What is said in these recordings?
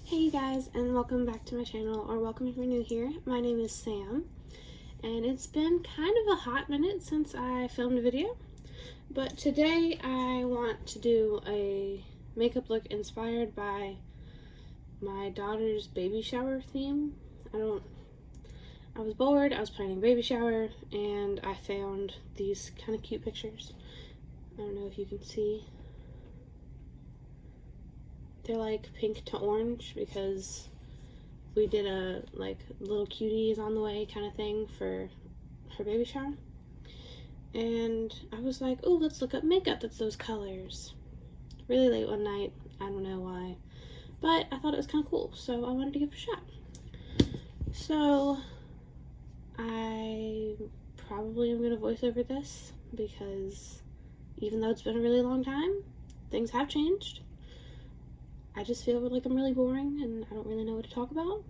Hey you guys, and welcome back to my channel, or welcome if you're new here. My name is Sam, and it's been kind of a hot minute since I filmed a video, but today I want to do a makeup look inspired by my daughter's baby shower theme. I was bored, I was planning a baby shower, and I found these kind of cute pictures. I don't know if you can see. They're like pink to orange because we did a like little cuties on the way kind of thing for her baby shower. And I was like, oh, let's look up makeup that's those colors. Really late one night, I don't know why, but I thought it was kind of cool, so I wanted to give it a shot. So I probably am going to voice over this because even though it's been a really long time, things have changed. I just feel like I'm really boring and I don't really know what to talk about.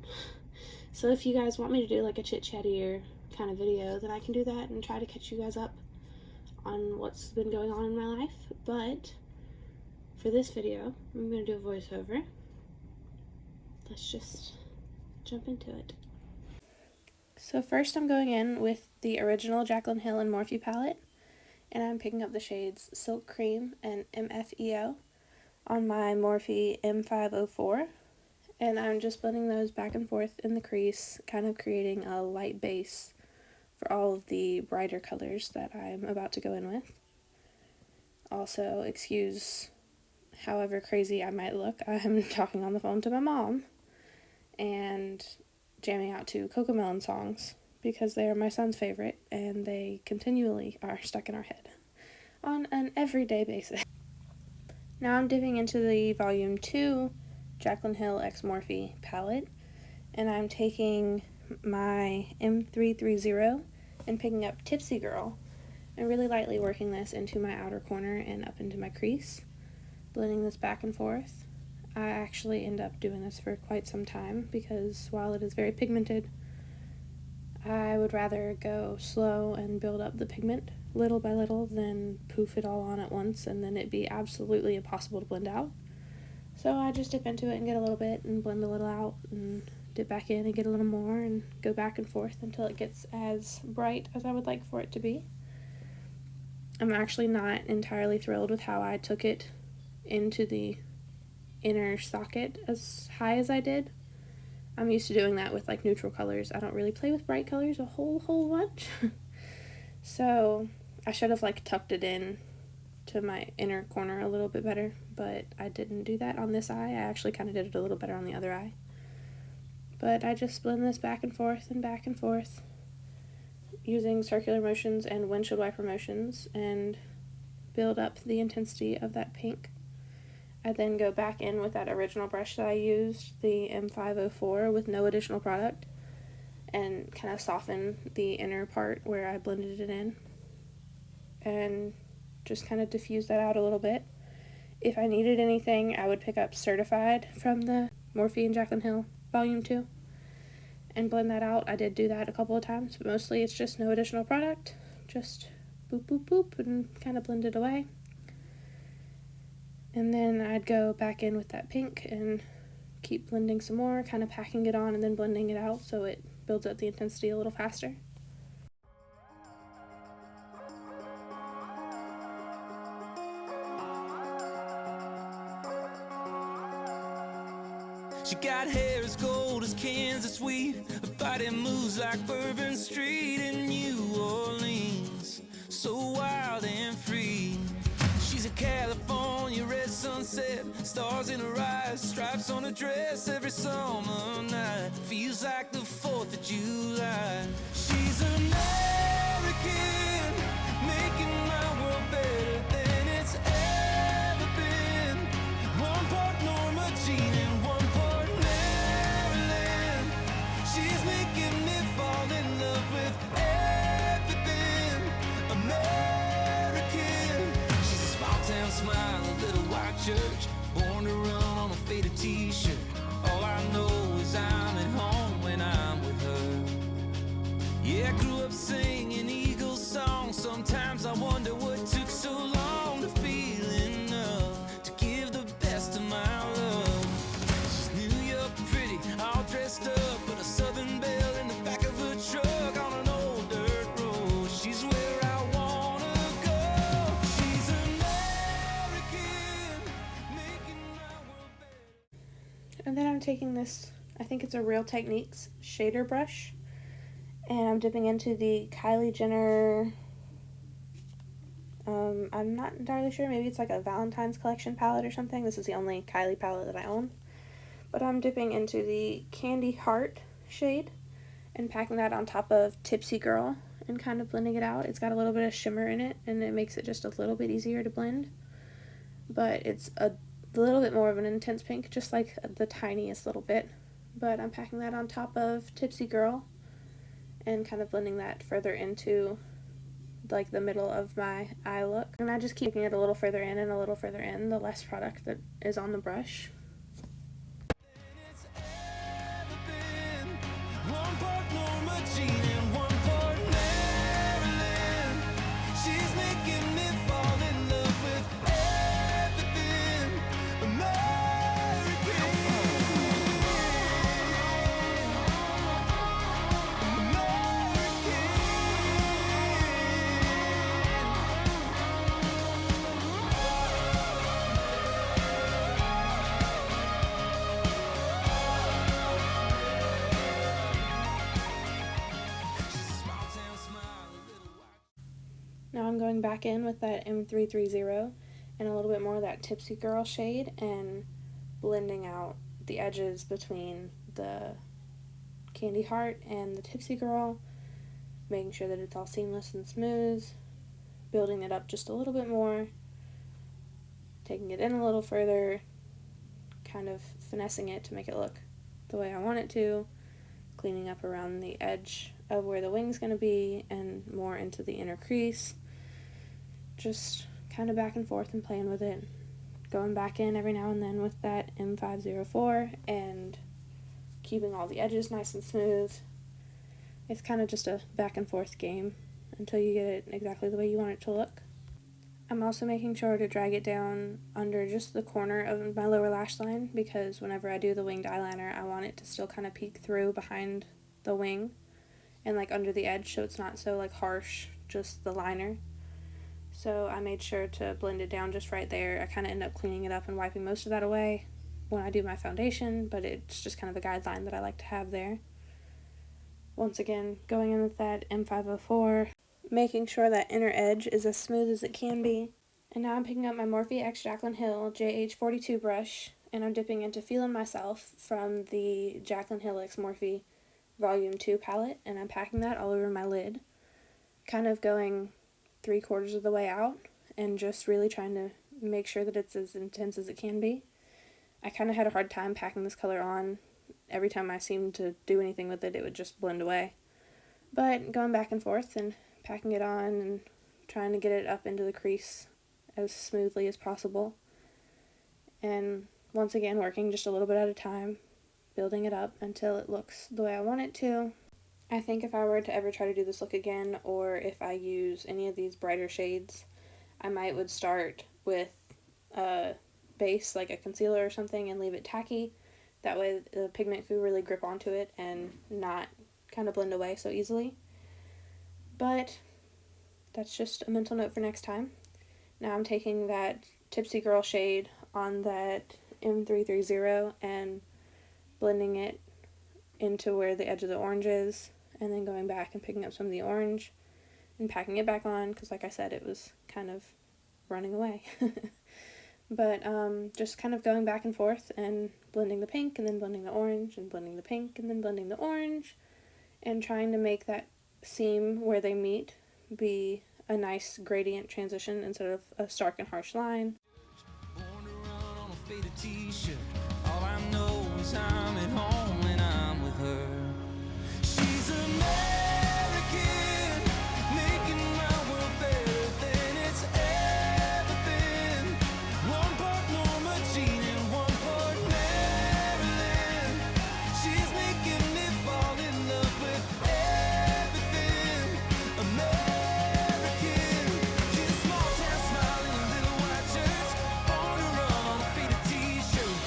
So if you guys want me to do like a chit-chattier kind of video, then I can do that and try to catch you guys up on what's been going on in my life. But for this video, I'm going to do a voiceover. Let's just jump into it. So first I'm going in with the original Jaclyn Hill and Morphe palette, and I'm picking up the shades Silk Cream and MFEO on my Morphe M504, and I'm just blending those back and forth in the crease, kind of creating a light base for all of the brighter colors that I'm about to go in with. Also, excuse however crazy I might look, I'm talking on the phone to my mom and jamming out to Cocomelon songs because they are my son's favorite and they continually are stuck in our head on an everyday basis. Now I'm dipping into the Volume 2 Jaclyn Hill x Morphe palette, and I'm taking my M330 and picking up Tipsy Girl and really lightly working this into my outer corner and up into my crease, blending this back and forth. I actually end up doing this for quite some time because while it is very pigmented, I would rather go slow and build up the pigment little by little than poof it all on at once and then it'd be absolutely impossible to blend out. So I just dip into it and get a little bit and blend a little out and dip back in and get a little more and go back and forth until it gets as bright as I would like for it to be. I'm actually not entirely thrilled with how I took it into the inner socket as high as I did. I'm used to doing that with like neutral colors. I don't really play with bright colors a whole bunch. So I should have like tucked it in to my inner corner a little bit better, but I didn't do that on this eye. I actually kind of did it a little better on the other eye. But I just blend this back and forth using circular motions and windshield wiper motions and build up the intensity of that pink. I then go back in with that original brush that I used, the M504, with no additional product, and kind of soften the inner part where I blended it in, and just kind of diffuse that out a little bit. If I needed anything, I would pick up Certified from the Morphe and Jaclyn Hill Volume 2 and blend that out. I did do that a couple of times, but mostly it's just no additional product, just boop boop boop and kind of blend it away. And then I'd go back in with that pink and keep blending some more, kind of packing it on and then blending it out so it builds up the intensity a little faster. She got hair as gold as Kansas sweet, her body moves like Bourbon Street in New Orleans, so wild and free. She's a California red sunset, stars in her eyes, stripes on her dress every summer night. Feels like the 4th of July. She's American, making my world better than it's ever been. One part Norma Jean and one part Maryland. She's making me fall in love with everything American. She's a small town smile, a little white church, born to run on a faded t-shirt. All I know is I'm at home when I'm with her. Yeah, I grew up singing Eagles songs. Sometimes I wonder what took so long to feel enough to give the best of my love. She's New York And then I'm taking this, I think it's a Real Techniques shader brush, and I'm dipping into the Kylie Jenner, I'm not entirely sure, maybe it's like a Valentine's collection palette or something. This is the only Kylie palette that I own. But I'm dipping into the Candy Heart shade and packing that on top of Tipsy Girl and kind of blending it out. It's got a little bit of shimmer in it, and it makes it just a little bit easier to blend. But it's a little bit more of an intense pink, just like the tiniest little bit. But I'm packing that on top of Tipsy Girl and kind of blending that further into like the middle of my eye look. And I just keep taking it a little further in and a little further in, the less product that is on the brush. Now I'm going back in with that M330 and a little bit more of that Tipsy Girl shade and blending out the edges between the Candy Heart and the Tipsy Girl, making sure that it's all seamless and smooth, building it up just a little bit more, taking it in a little further, kind of finessing it to make it look the way I want it to, cleaning up around the edge of where the wing's going to be and more into the inner crease. Just kind of back and forth and playing with it, going back in every now and then with that M504 and keeping all the edges nice and smooth. It's kind of just a back and forth game until you get it exactly the way you want it to look. I'm also making sure to drag it down under just the corner of my lower lash line, because whenever I do the winged eyeliner, I want it to still kind of peek through behind the wing and like under the edge, so it's not so like harsh, just the liner. So I made sure to blend it down just right there. I kind of end up cleaning it up and wiping most of that away when I do my foundation, but it's just kind of a guideline that I like to have there. Once again, going in with that M504, making sure that inner edge is as smooth as it can be. And now I'm picking up my Morphe x Jaclyn Hill JH42 brush, and I'm dipping into Feelin' Myself from the Jaclyn Hill x Morphe Volume 2 palette, and I'm packing that all over my lid, kind of going 3/4 of the way out and just really trying to make sure that it's as intense as it can be. I kind of had a hard time packing this color on. Every time I seemed to do anything with it, it would just blend away. But going back and forth and packing it on and trying to get it up into the crease as smoothly as possible. And once again, working just a little bit at a time, building it up until it looks the way I want it to. I think if I were to ever try to do this look again, or if I use any of these brighter shades, I would start with a base, like a concealer or something, and leave it tacky. That way the pigment could really grip onto it and not kind of blend away so easily. But that's just a mental note for next time. Now I'm taking that Tipsy Girl shade on that M330 and blending it into where the edge of the orange is, and then going back and picking up some of the orange and packing it back on, because like I said, it was kind of running away. But just kind of going back and forth and blending the pink and then blending the orange and blending the pink and then blending the orange, and trying to make that seam where they meet be a nice gradient transition instead of a stark and harsh line. Born to run on a faded t-shirt. All I know is I'm at home and I'm with her. She's American, making my world better than it's ever been. One part Norma Jean and one part Madeline. She's making me fall in love with everything American. She's a small town smiling in little white shirts. Born to run on a faded t-shirt.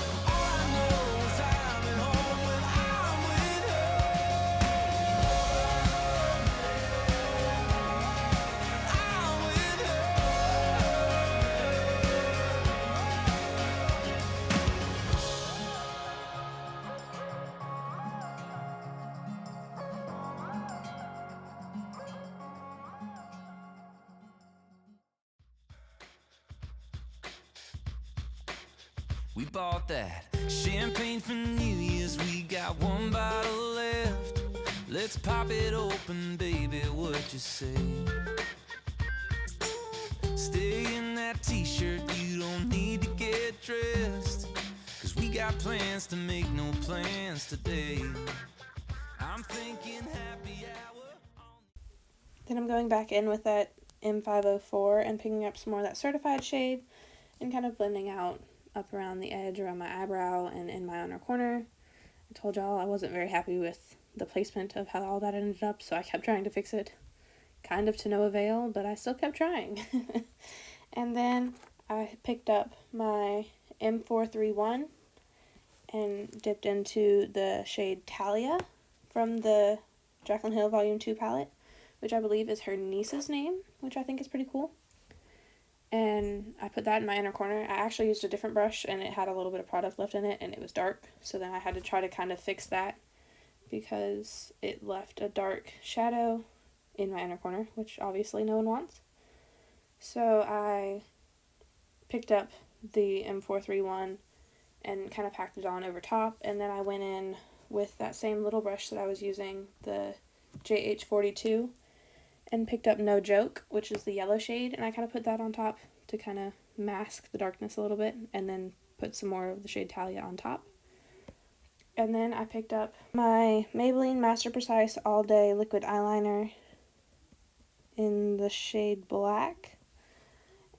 We bought that champagne for New Year's. We got one bottle left. Let's pop it open, baby, what you say? Stay in that t-shirt, you don't need to get dressed, 'cause we got plans to make no plans today. I'm thinking happy hour. Then I'm going back in with that M504 and picking up some more of that certified shade and kind of blending out up around the edge, around my eyebrow, and in my inner corner. I told y'all I wasn't very happy with the placement of how all that ended up, so I kept trying to fix it, kind of to no avail, but I still kept trying. And then I picked up my M431 and dipped into the shade Talia from the Jaclyn Hill Volume 2 palette, which I believe is her niece's name, which I think is pretty cool. And I put that in my inner corner. I actually used a different brush, and it had a little bit of product left in it, and it was dark, so then I had to try to kind of fix that because it left a dark shadow in my inner corner, which obviously no one wants. So I picked up the M431 and kind of packed it on over top, and then I went in with that same little brush that I was using, the JH42, and picked up No Joke, which is the yellow shade, and I kind of put that on top to kind of mask the darkness a little bit, and then put some more of the shade Talia on top. And then I picked up my Maybelline Master Precise All Day Liquid Eyeliner in the shade Black,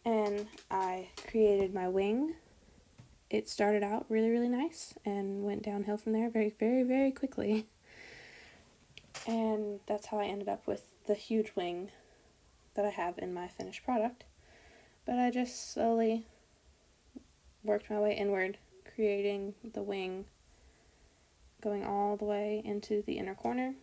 and I created my wing. It started out really, really nice and went downhill from there very, very, very quickly. And that's how I ended up with the huge wing that I have in my finished product. But I just slowly worked my way inward, creating the wing, going all the way into the inner corner.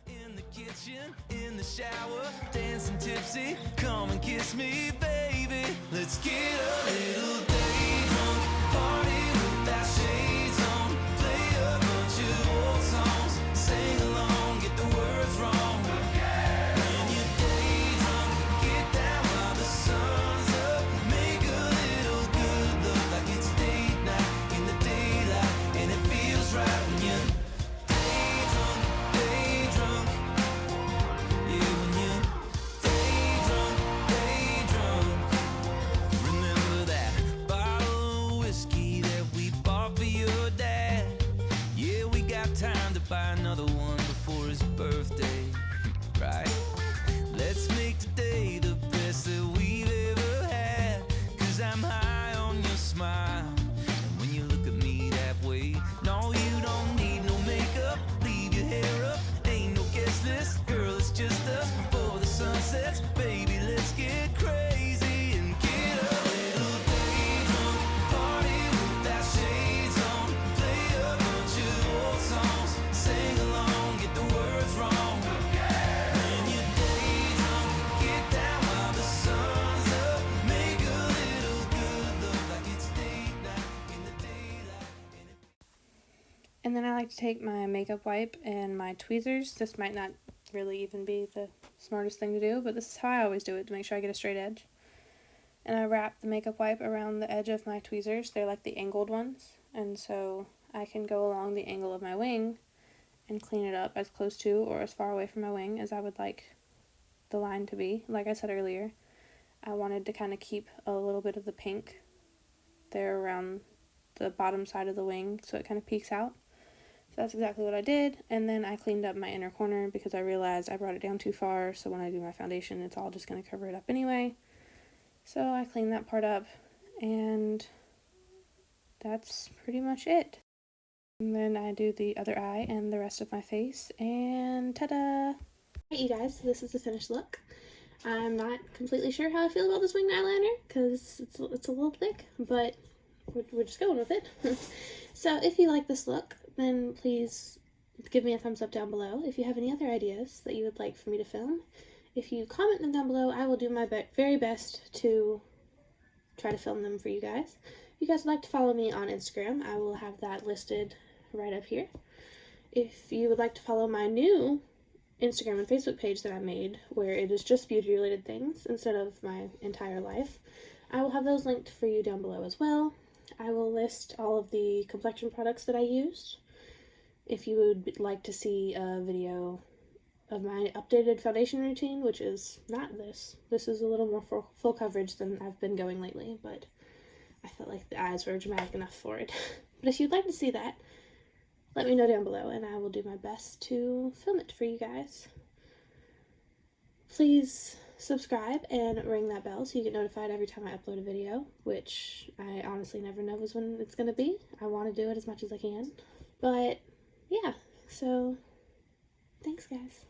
In the kitchen, in the shower, dancing tipsy, come and kiss me, baby. Let's get a little day drunk, party with our shades on, play a bunch of old songs, sing along, get the words wrong. When you're day drunk, get down while the sun's up, make a little good look like it's date night in the daylight, and it feels right when you're buy another one before his birthday, right? Let's make today the best that we've ever had, 'cause I'm high on your smile, and when you look at me that way, no, you don't need no makeup, leave your hair up, ain't no guest list, girl, it's just us before the sun sets, baby, let's get crazy and get a little day drunk, party with our shades on, play a bunch of old songs, sing along, get the words wrong. When you're day drunk, get down while the sun's up, make a little good look like it's date night in the daylight. And then I like to take my makeup wipe and my tweezers. This might not really even be the smartest thing to do, but this is how I always do it to make sure I get a straight edge. And I wrap the makeup wipe around the edge of my tweezers. They're like the angled ones, and so I can go along the angle of my wing and clean it up as close to or as far away from my wing as I would like the line to be. Like I said earlier, I wanted to kind of keep a little bit of the pink there around the bottom side of the wing so it kind of peeks out. So that's exactly what I did, and then I cleaned up my inner corner because I realized I brought it down too far, so when I do my foundation it's all just going to cover it up anyway. So I cleaned that part up, and that's pretty much it. And then I do the other eye and the rest of my face, and ta-da! Alright, you guys, so this is the finished look. I'm not completely sure how I feel about this winged eyeliner, because it's a little thick, but we're just going with it. So if you like this look, then please give me a thumbs up down below. If you have any other ideas that you would like for me to film, if you comment them down below, I will do my very best to try to film them for you guys. If you guys would like to follow me on Instagram, I will have that listed right up here. If you would like to follow my new Instagram and Facebook page that I made, where it is just beauty related things instead of my entire life, I will have those linked for you down below as well. I will list all of the complexion products that I used. If you would like to see a video of my updated foundation routine, which is not this. This is a little more full coverage than I've been going lately, but I felt like the eyes were dramatic enough for it. But if you'd like to see that, let me know down below and I will do my best to film it for you guys. Please subscribe and ring that bell so you get notified every time I upload a video, which I honestly never know is when it's going to be. I want to do it as much as I can. But yeah, so thanks guys.